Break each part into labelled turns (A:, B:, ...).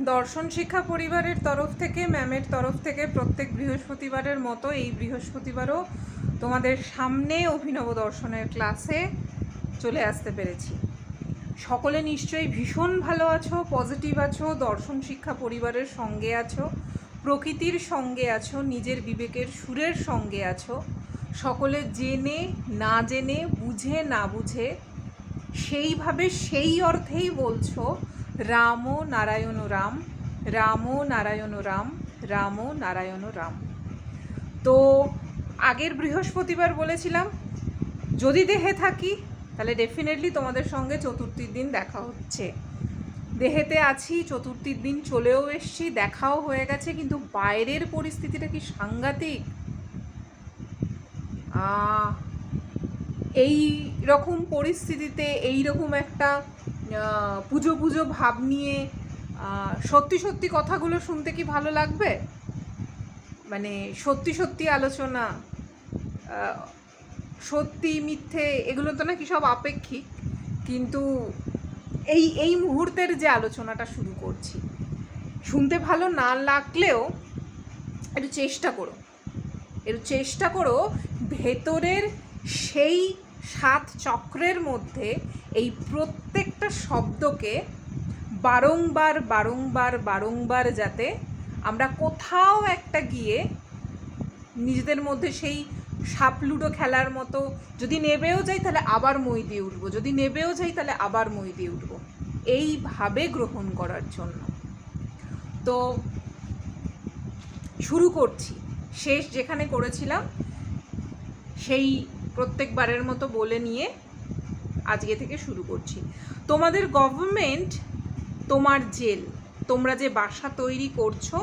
A: দর্শন শিক্ষা পরিবারের তরফ থেকে, ম্যামের তরফ থেকে প্রত্যেক বৃহস্পতিবারের মতো এই বৃহস্পতিবারও তোমাদের সামনে অভিনব দর্শনের ক্লাসে চলে আসতে পেরেছি। সকলে নিশ্চয়ই ভীষণ ভালো আছো, পজিটিভ আছো, দর্শন শিক্ষা পরিবারের সঙ্গে আছো, প্রকৃতির সঙ্গে আছো, নিজের বিবেকের সুরের সঙ্গে আছো। সকলে জেনে না জেনে, বুঝে না বুঝে সেইভাবে সেই অর্থেই বলছো রাম নারায়ণ রাম, রাম নারায়ণ রাম, রাম নারায়ণ রাম। তো আগের বৃহস্পতিবার বলেছিলাম যদি দেহে থাকি তাহলে ডেফিনেটলি তোমাদের সঙ্গে চতুর্থীর দিন দেখা হচ্ছে। দেহেতে আছি, চতুর্থীর দিন চলেও এসছি, দেখাও হয়ে গেছে, কিন্তু বাইরের পরিস্থিতিটা কি সাংঘাতিক। এই রকম পরিস্থিতিতে এই রকম একটা পুজো পুজো ভাব নিয়ে সত্যি সত্যি কথাগুলো শুনতে কি ভালো লাগবে? মানে সত্যি সত্যি আলোচনা, সত্যি মিথ্যে এগুলো তো নাকি সব আপেক্ষিক, কিন্তু এই এই মুহূর্তের যে আলোচনাটা শুরু করছি, শুনতে ভালো না লাগলেও একটু চেষ্টা করো ভেতরের সেই 7 চক্রের মধ্যে এই প্রত্যেকটা শব্দকে বারংবার বারংবার বারংবার যাতে আমরা কোথাও একটা গিয়ে নিজেদের মধ্যে সেই সাপ লুডো খেলার মতো, যদি নেবেও যাই তাহলে আবার মই দিয়ে উঠবো, যদি নেবেও যাই তাহলে আবার মই দিয়ে উঠবো, এইভাবে গ্রহণ করার জন্য। তো শুরু করছি, শেষ যেখানে করেছিলাম সেই প্রত্যেকবারের মতো বলে নিয়ে আজকে থেকে শুরু করছি। তোমাদের গভর্নমেন্ট তোমার জেল, তোমরা যে বাসা তৈরি করছো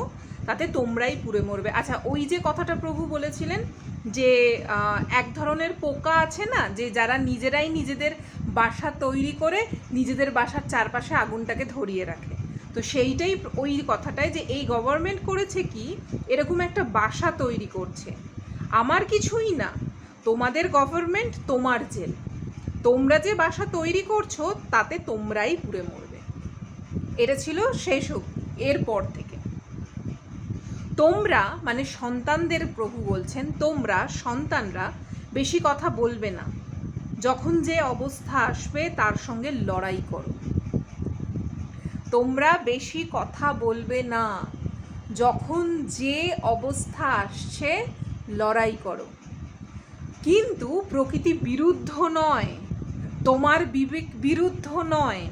A: তাতে তোমরাই পুড়ে মরবে। আচ্ছা, ওই যে কথাটা প্রভু বলেছিলেন যে এক ধরনের পোকা আছে না, যে যারা নিজেরাই নিজেদের বাসা তৈরি করে নিজেদের বাসার চারপাশে আগুনটাকে ধরিয়ে রাখে, তো সেইটাই ওই কথাটাই যে এই গভর্নমেন্ট করেছে কি, এরকম একটা বাসা তৈরি করছে। আমার কিছুই না, তোমাদের গভর্নমেন্ট তোমার জেল, তোমরা যে বাসা তৈরি করছো তাতে তোমরাই পুড়ে মরবে। এটা ছিল শেষ এরপর থেকে তোমরা, মানে সন্তানদের প্রভু বলছেন, তোমরা সন্তানরা বেশি কথা বলবে না, যখন যে অবস্থা আসবে তার সঙ্গে লড়াই করো। তোমরা বেশি কথা বলবে না, যখন যে অবস্থা আসছে লড়াই করো। কিন্তু প্রকৃতি বিরুদ্ধ নয়, তোমার বিবেক বিরুদ্ধ নয়,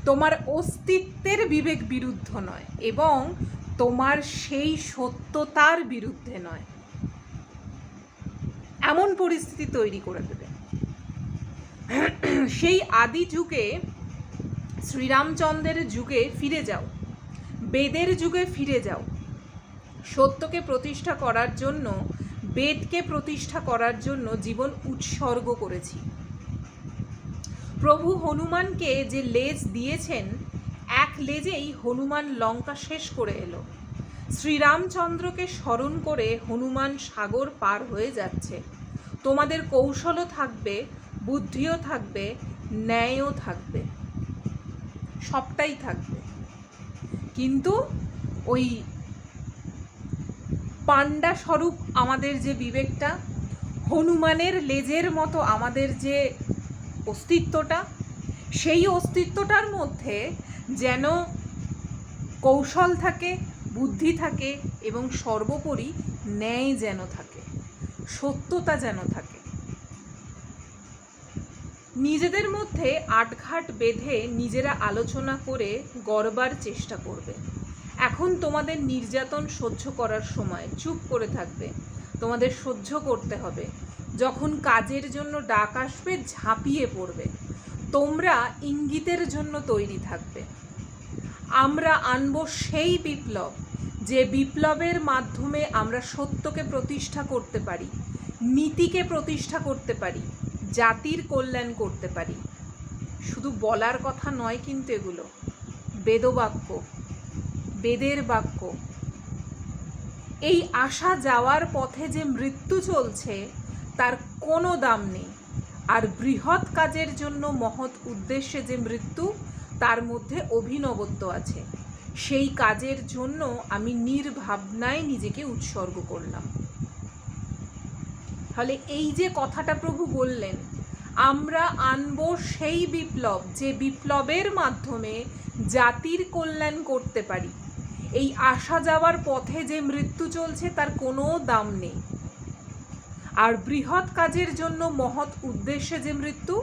A: তোমার অস্তিত্বের বিবেক বিরুদ্ধ নয়, এবং তোমার সেই সত্যতার বিরুদ্ধে নয়। এমন পরিস্থিতি তৈরি করে দেবে। সেই আদি যুগে, শ্রীরামচন্দ্রের যুগে ফিরে যাও, বেদের যুগে ফিরে যাও। সত্যকে প্রতিষ্ঠা করার জন্য, বেদকে প্রতিষ্ঠা করার জন্য জীবন উৎসর্গ করেছি। প্রভু হনুমানকে যে লেজ দিয়েছেন, এক লেজেই হনুমান লঙ্কা শেষ করে এলো। শ্রীরামচন্দ্রকে স্মরণ করে হনুমান সাগর পার হয়ে যাচ্ছে। তোমাদের কৌশলও থাকবে, বুদ্ধিও থাকবে, ন্যায়ও থাকবে, সবটাই থাকবে, কিন্তু ওই পান্ডা স্বরূপ আমাদের যে বিবেকটা, হনুমানের লেজের মতো আমাদের যে অস্তিত্বটা, সেই অস্তিত্বটার মধ্যে যেন কৌশল থাকে, বুদ্ধি থাকে, এবং সর্বোপরি ন্যায় যেন থাকে, সত্যতা যেন থাকে। নিজেদের মধ্যে আটঘাট বেঁধে নিজেরা আলোচনা করে গড়বার চেষ্টা করবে। এখন তোমাদের নির্যাতন সহ্য করার সময়, চুপ করে থাকবে, তোমাদের সহ্য করতে হবে। যখন কাজের জন্য ডাক আসবে ঝাঁপিয়ে পড়বে, তোমরা ইঙ্গিতের জন্য তৈরি থাকবে। আমরা আনব সেই বিপ্লব, যে বিপ্লবের মাধ্যমে আমরা সত্যকে প্রতিষ্ঠা করতে পারি, নীতিকে প্রতিষ্ঠা করতে পারি, জাতির কল্যাণ করতে পারি। শুধু বলার কথা নয় কিন্তু এগুলো বেদবাক্য, বেদের বাক্য। এই আসা যাওয়ার পথে যে মৃত্যু চলছে তার কোনো দাম নেই, আর বৃহৎ কাজের জন্য মহৎ উদ্দেশ্যে যে মৃত্যু, তার মধ্যে অভিনবত্ব আছে। সেই কাজের জন্য আমি নির্ভাবনায় নিজেকে উৎসর্গ করলাম। তাহলে এই যে কথাটা প্রভু বললেন, আমরা আনব সেই বিপ্লব, যে বিপ্লবের মাধ্যমে জাতির কল্যাণ করতে পারি। এই আসা যাওয়ার পথে যে মৃত্যু চলছে তার কোনো দাম নেই, আর বৃহৎ কাজের জন্য মহৎ উদ্দেশ্যে যে মৃত্যু,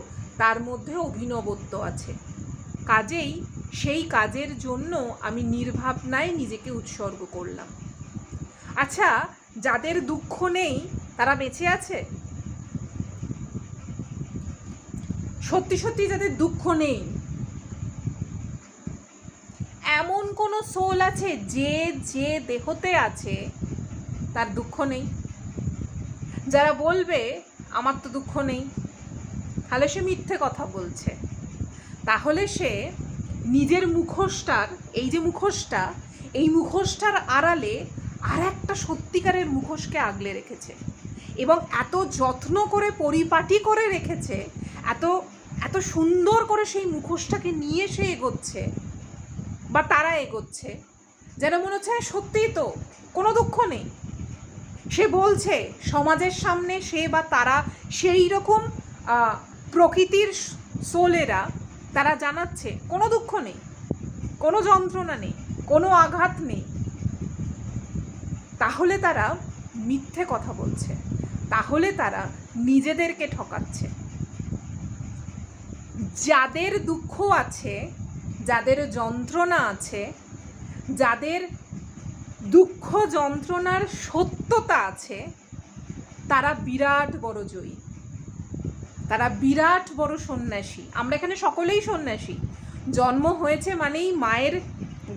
A: তার মধ্যে অভিনবত্ব আছে। কাজেই সেই কাজের জন্য আমি নির্ভাবনায় নিজেকে উৎসর্গ করলাম। আচ্ছা, যাদের দুঃখ নেই তারা বেঁচে আছে? সত্যি সত্যি যাদের দুঃখ নেই, এমন কোনো সোল আছে যে যে দেহতে আছে তার দুঃখ নেই? যারা বলবে আমার তো দুঃখ নেই, তাহলে সে মিথ্যে কথা বলছে। তাহলে সে নিজের মুখোশটার, এই যে মুখোশটা, এই মুখোশটার আড়ালে আর একটা সত্যিকারের মুখোশকে আগলে রেখেছে, এবং এত যত্ন করে পরিপাটি করে রেখেছে, এত এত সুন্দর করে সেই মুখোশটাকে নিয়ে সে এগোচ্ছে, বা তারা এগোচ্ছে, যেন মনে হচ্ছে সত্যিই তো কোনো দুঃখ নেই। সে বলছে সমাজের সামনে সে বা তারা সেই রকম প্রকৃতির সোলেরা, তারা জানাচ্ছে কোনো দুঃখ নেই, কোনো যন্ত্রণা নেই, কোনো আঘাত নেই। তাহলে তারা মিথ্যে কথা বলছে, তাহলে তারা নিজেদেরকে ঠকাচ্ছে। যাদের দুঃখ আছে, যাদের যন্ত্রণা আছে, যাদের দুঃখ যন্ত্রণার সত্যতা আছে, তারা বিরাট বড় জয়ী, তারা বিরাট বড় সন্ন্যাসী। আমরা এখানে সকলেই সন্ন্যাসী। জন্ম হয়েছে মানেই, মায়ের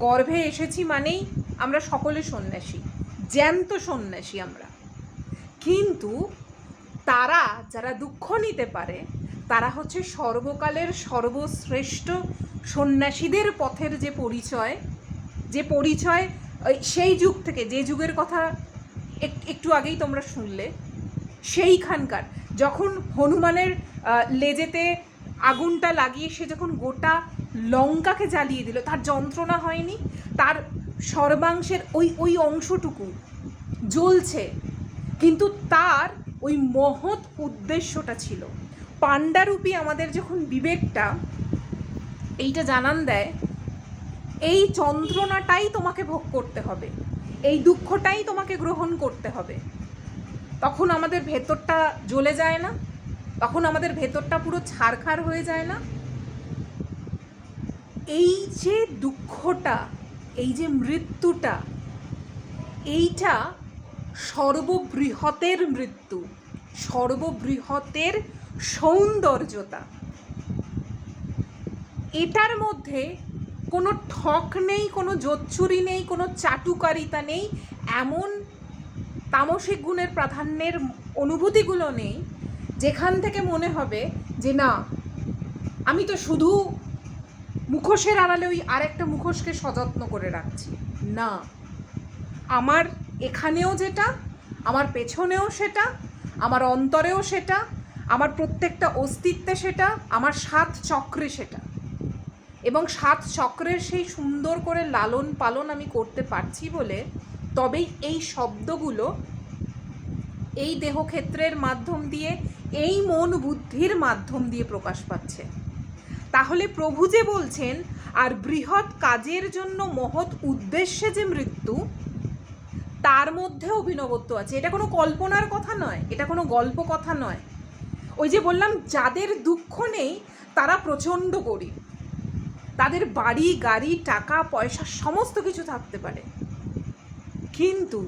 A: গর্ভে এসেছি মানেই আমরা সকলে সন্ন্যাসী, জ্যান্ত সন্ন্যাসী আমরা। কিন্তু তারা যারা দুঃখ নিতে পারে, তারা হচ্ছে সর্বকালের সর্বশ্রেষ্ঠ সন্ন্যাসীদের পথের যে পরিচয়, যে পরিচয় সেই যুগ থেকে, যে যুগের কথা একটু আগেই তোমরা শুনলে, সেইখানকার যখন হনুমানের লেজেতে আগুনটা লাগিয়ে সে যখন গোটা লঙ্কাকে জ্বালিয়ে দিল, তার যন্ত্রণা হয়নি? তার সর্বাংশের ওই ওই অংশটুকু জ্বলছে, কিন্তু তার ওই মহৎ উদ্দেশ্যটা ছিল। পাণ্ডারূপী আমাদের যখন বিবেকটা এইটা জানান দেয়, এই যন্ত্রণাটাই তোমাকে ভোগ করতে হবে, এই দুঃখটাই তোমাকে গ্রহণ করতে হবে, তখন আমাদের ভেতরটা জ্বলে যায় না? তখন আমাদের ভেতরটা পুরো ছারখার হয়ে যায় না? এই যে দুঃখটা, এই যে মৃত্যুটা, এইটা সর্ববৃহতের মৃত্যু, সর্ববৃহতের সৌন্দর্যতা। এটার মধ্যে কোনো ঠক নেই, কোনো জোচ্চুরি নেই, কোনো চাটুকারিতা নেই, এমন তামসিক গুণের প্রাধান্যের অনুভূতিগুলো নেই যেখান থেকে মনে হবে যে না, আমি তো শুধু মুখোশের আড়ালে ওই আরেকটা মুখোশকে সযত্ন করে রাখছি। না, আমার এখানেও যেটা, আমার পেছনেও সেটা, আমার অন্তরেও সেটা, আমার প্রত্যেকটা অস্তিত্বে সেটা, আমার 7 চক্রে সেটা। এবং 7 চক্রের সেই সুন্দর করে লালন পালন আমি করতে পারছি বলে তবেই এই শব্দগুলো এই দেহক্ষেত্রের মাধ্যম দিয়ে, এই মন বুদ্ধির মাধ্যম দিয়ে প্রকাশ পাচ্ছে। তাহলে প্রভু যে বলছেন আর বৃহৎ কাজের জন্য মহৎ উদ্দেশ্যে যে মৃত্যু, তার মধ্যে অভিনবত্ব আছে। এটা কোনো কল্পনার কথা নয়, এটা কোনো গল্প কথা নয়। ওই যে বললাম, যাদের দুঃখ নেই তারা প্রচণ্ড গরিব, তাদের বাড়ি গাড়ি টাকা পয়সা সমস্ত কিছু থাকতে পারে, কিন্তু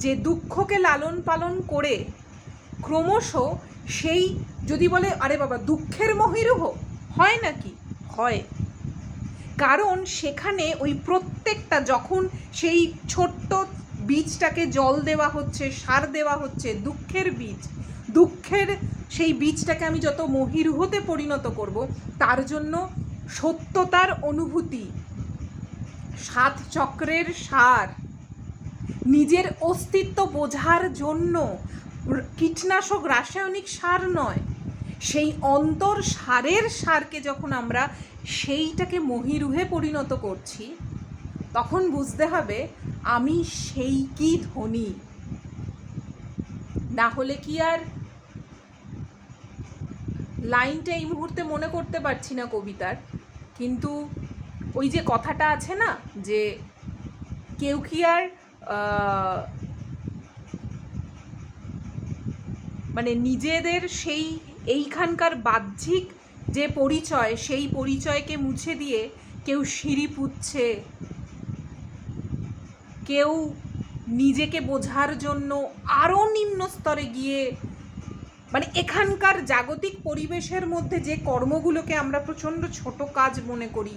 A: যে দুঃখকে লালন পালন করে ক্রমশ সেই, যদি বলে আরে বাবা দুঃখের মহিরুহ, হয় নাকি? হয়। কারণ সেখানে ওই প্রত্যেকটা, যখন সেই ছোট্ট বীজটাকে জল দেওয়া হচ্ছে, সার দেওয়া হচ্ছে, দুঃখের বীজ, দুঃখের সেই বীজটাকে আমি যত মহিরুহতে পরিণত করব, তার জন্য সত্যতার অনুভূতি, 7 চক্রের সার, নিজের অস্তিত্ব বোঝার জন্য কীটনাশক রাসায়নিক সার নয়, সেই অন্তর সারের সারকে যখন আমরা সেইটাকে মহিরুহে পরিণত করছি, তখন বুঝতে হবে আমি সেই কি ধনী। না হলে কি আর, লাইনটা এই মুহূর্তে মনে করতে পারছি না কবিতার, কিন্তু ওই যে কথাটা আছে না যে কেউ কি আর মানে নিজেদের সেই এইখানকার বাহ্যিক যে পরিচয়, সেই পরিচয়কে মুছে দিয়ে কেউ সিঁড়ি পুঁতছে, কেউ নিজেকে বোঝার জন্য আরও নিম্ন স্তরে গিয়ে, মানে এখানকার জাগতিক পরিবেশের মধ্যে যে কর্মগুলোকে আমরা প্রচণ্ড ছোট কাজ মনে করি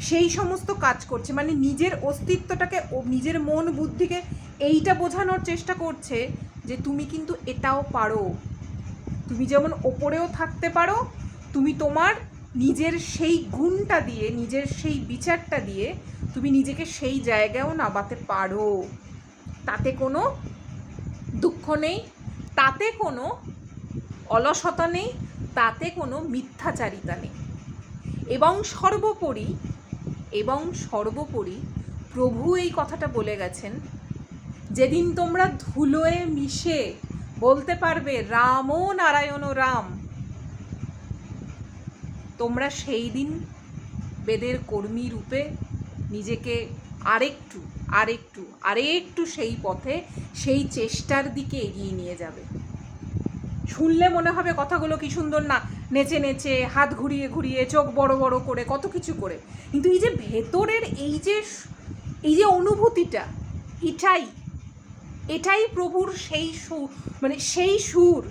A: সেই সমস্ত কাজ করছে, মানে নিজের অস্তিত্বটাকে, নিজের মন বুদ্ধিকে এইটা বোঝানোর চেষ্টা করছে যে তুমি কিন্তু এটাও পারো, তুমি যেমন ওপরেও থাকতে পারো, তুমি তোমার নিজের সেই গুণটা দিয়ে, নিজের সেই বিচারটা দিয়ে তুমি নিজেকে সেই জায়গায়ও নামাতে পারো। তাতে কোনো দুঃখ নেই, তাতে কোনো অলসতা নেই, তাতে কোনো মিথ্যাচারিতা নেই। এবং সর্বোপরি প্রভু এই কথাটা বলে গেছেন, যেদিন তোমরা ধুলোয় মিশে বলতে পারবে রাম নারায়ণ রাম, তোমরা সেই দিন বেদের কর্মী রূপে নিজেকে আরেকটু সেই পথে, সেই চেষ্টার দিকে এগিয়ে নিয়ে যাবে। শুনলে মনে হবে কথাগুলো কি সুন্দর না, নেচে নেচে, হাত ঘুরিয়ে ঘুরিয়ে, চোখ বড় বড় করে, কত কিছু করে, কিন্তু এই যে ভেতরের এই যে অনুভূতিটা, এটাই প্রভুর সেই সুর, মানে সেই সুর।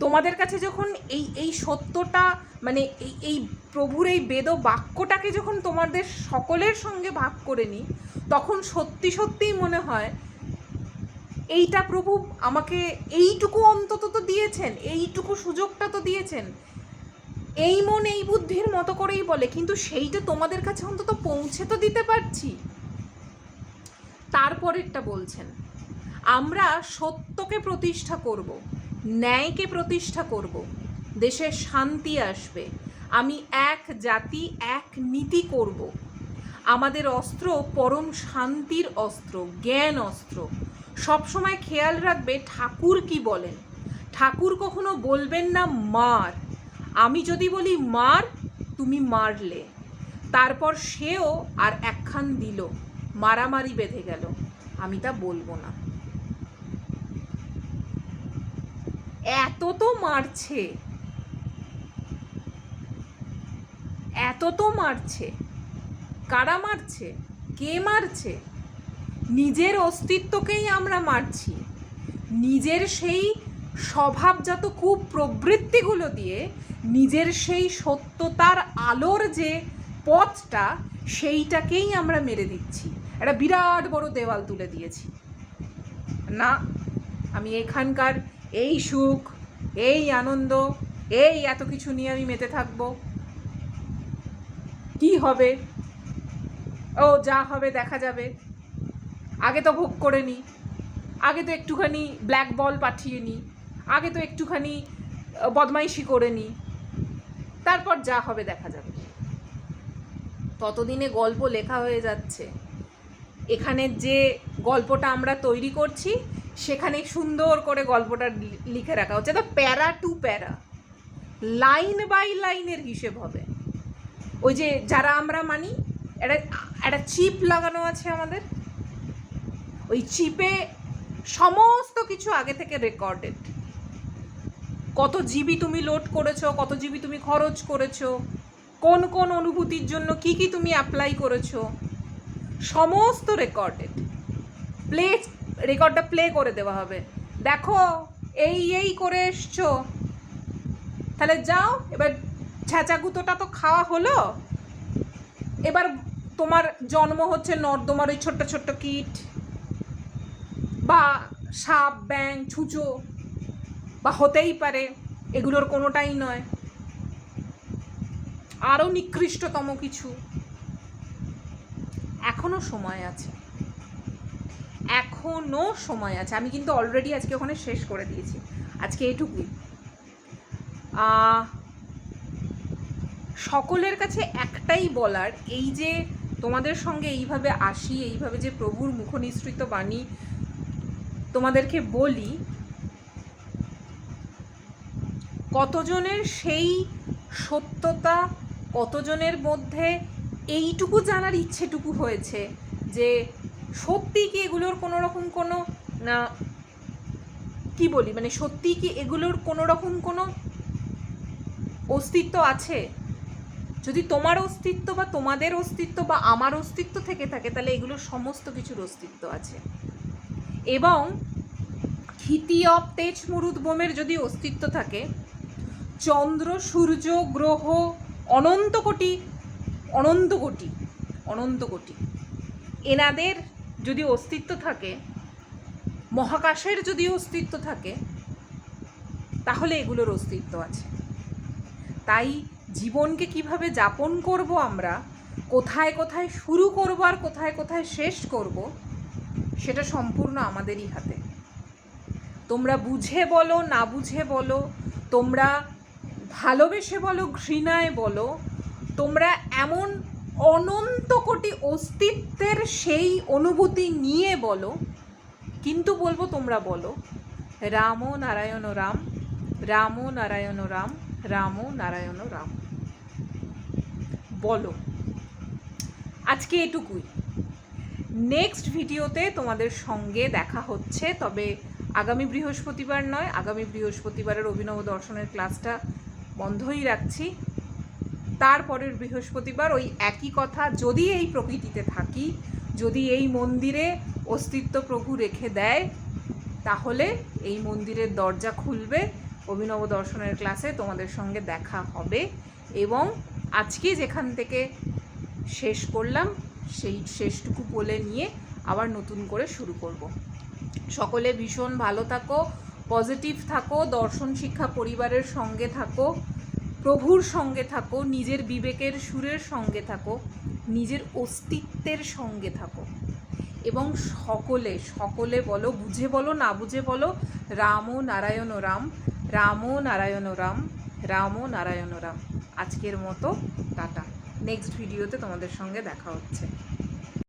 A: তোমাদের কাছে যখন এই সত্যটা, মানে এই প্রভুর এই বেদ বাক্যটাকে যখন তোমাদের সকলের সঙ্গে ভাগ করে নিই, তখন সত্যিই মনে হয় এইটা প্রভু আমাকে এইটুকু অন্তত তো দিয়েছেন, এইটুকু সুযোগটা তো দিয়েছেন, এই মন এই বুদ্ধির মতো করেই বলে, কিন্তু সেইটা তোমাদের কাছে অন্তত পৌঁছে তো দিতে পারছি। তারপরেরটা বলছেন, আমরা সত্যকে প্রতিষ্ঠা করব, ন্যায়কে প্রতিষ্ঠা করব, দেশে শান্তি আসবে, আমি এক জাতি এক নীতি করব, আমাদের অস্ত্র পরম শান্তির অস্ত্র, জ্ঞান অস্ত্র। সবসময় খেয়াল রাখবে ঠাকুর কি বলেন, ঠাকুর কখনো বলবেন না মার। আমি যদি বলি মার, তুমি মারলে, তারপর সেও আর একখান দিল, মারামারি বেঁধে গেল, আমি তা বলবো না। এত তো মারছে, কারা মারছে, কে মারছে? নিজের অস্তিত্বকেই আমরা মারছি, নিজের সেই স্বভাবজাত কুপ্রবৃত্তিগুলো দিয়ে, নিজের সেই সত্যতার আলোর যে পথটা, সেইটাকেই আমরা মেরে দিচ্ছি, একটা বিরাট বড় দেওয়াল তুলে দিয়েছি। না, আমি এখানকার এই সুখ, এই আনন্দ, এই এত কিছু নিয়ে আমি মেতে থাকবো, কি হবে, ও যা হবে দেখা যাবে, আগে তো ভোগ করে নিই, আগে তো একটুখানি ব্ল্যাক বল পাঠিয়ে নিই, আগে তো একটুখানি বদমাইশি করে নিই, তারপর যা হবে দেখা যাবে। ততদিনে গল্প লেখা হয়ে যাচ্ছে। এখানে যে গল্পটা আমরা তৈরি করছি, সেখানে সুন্দর করে গল্পটা লিখে রাখা হচ্ছে, তো প্যারা টু প্যারা, লাইন বাই লাইনের হিসেব হবে। ওই যে যারা আমরা মানি, একটা চিপ লাগানো আছে আমাদের, ওই চিপে সমস্ত কিছু আগে থেকে রেকর্ডেড। কত জিবি তুমি লোড করেছো, কত জিবি তুমি খরচ করেছো, কোন কোন অনুভূতির জন্য কি কি তুমি অ্যাপ্লাই করেছো, সমস্ত রেকর্ডেড। রেকর্ডটা প্লে করে দেওয়া হবে, দেখো এই করে এসছো, তাহলে যাও, এবার ছ্যাঁচাগুতোটা তো খাওয়া হলো, এবার তোমার জন্ম হচ্ছে নর্দমার ওই ছোট্ট ছোট্ট কীট বা সাপ, ব্যাং, ছুঁচো, বা হতেই পারে এগুলোর কোনোটাই নয়, আরও নিকৃষ্টতম কিছু। এখনো সময় আছে, আমি কিন্তু অলরেডি আজকে ওখানে শেষ করে দিয়েছি, আজকে এটুকুই। সকলের কাছে একটাই বলার, এই যে তোমাদের সঙ্গে এইভাবে আসি, এইভাবে যে প্রভুর মুখনিসৃত বাণী তোমাদেরকে বলি, কতজনের সেই সত্যতা, কতজনের মধ্যে এইটুকু জানার ইচ্ছেটুকু হয়েছে যে সত্যি কি এগুলোর কোনো রকম কোনো কি বলি, মানে সত্যি কি এগুলোর কোনো রকম কোনো অস্তিত্ব আছে? যদি তোমার অস্তিত্ব বা তোমাদের অস্তিত্ব বা আমার অস্তিত্ব থেকে থাকে, তাহলে এগুলোর সমস্ত কিছুর অস্তিত্ব আছে। এবং ক্ষিতি অব তেজ মুরুদ বোমের যদি অস্তিত্ব থাকে, চন্দ্র সূর্য গ্রহ অনন্ত কোটি অনন্ত কোটি অনন্ত কোটি এনাদের যদি অস্তিত্ব থাকে, মহাকাশের যদি অস্তিত্ব থাকে, তাহলে এগুলোর অস্তিত্ব আছে। তাই জীবনকে কিভাবে যাপন করব আমরা, কোথায় কোথায় শুরু করব আর কোথায় কোথায় শেষ করব, সেটা সম্পূর্ণ আমাদেরই হাতে। তোমরা বুঝে বলো, না বুঝে বলো, তোমরা ভালোবেসে বলো, ঘৃণায় বলো, তোমরা এমন অনন্ত কোটি অস্তিত্বের সেই অনুভূতি নিয়ে বলো, কিন্তু বলবো তোমরা বলো রাম নারায়ণ রাম, রাম নারায়ণ রাম, রাম নারায়ণ রাম। বলো। আজকে এটুকুই। নেক্সট ভিডিওতে তোমাদের সঙ্গে দেখা হচ্ছে, তবে আগামী বৃহস্পতিবার নয়, আগামী বৃহস্পতিবারের অভিনব দর্শনের ক্লাসটা বন্ধই রাখছি। তারপরের বৃহস্পতিবার ওই একই কথা, যদি এই প্রকৃতিতে থাকি, যদি এই মন্দিরে অস্তিত্ব প্রভু রেখে দেয়, তাহলে এই মন্দিরের দরজা খুলবে, অভিনব দর্শনের ক্লাসে তোমাদের সঙ্গে দেখা হবে। এবং আজকে যেখান থেকে শেষ করলাম সেই শেষটুকু বলে নিয়ে আবার নতুন করে শুরু করব। সকলে ভীষণ ভালো থাকো, পজিটিভ থাকো, দর্শন শিক্ষা পরিবারের সঙ্গে থাকো, প্রভুর সঙ্গে থাকো, নিজের বিবেকের সুরের সঙ্গে থাকো, নিজের অস্তিত্বের সঙ্গে থাকো। এবং সকলে সকলে বলো, বুঝে বলো, না বুঝে বলো, রাম নারায়ণ রাম, রাম নারায়ণ রাম, রাম নারায়ণ রাম। আজকের মতো টাটা। নেক্সট ভিডিওতে তোমাদের সঙ্গে দেখা হচ্ছে।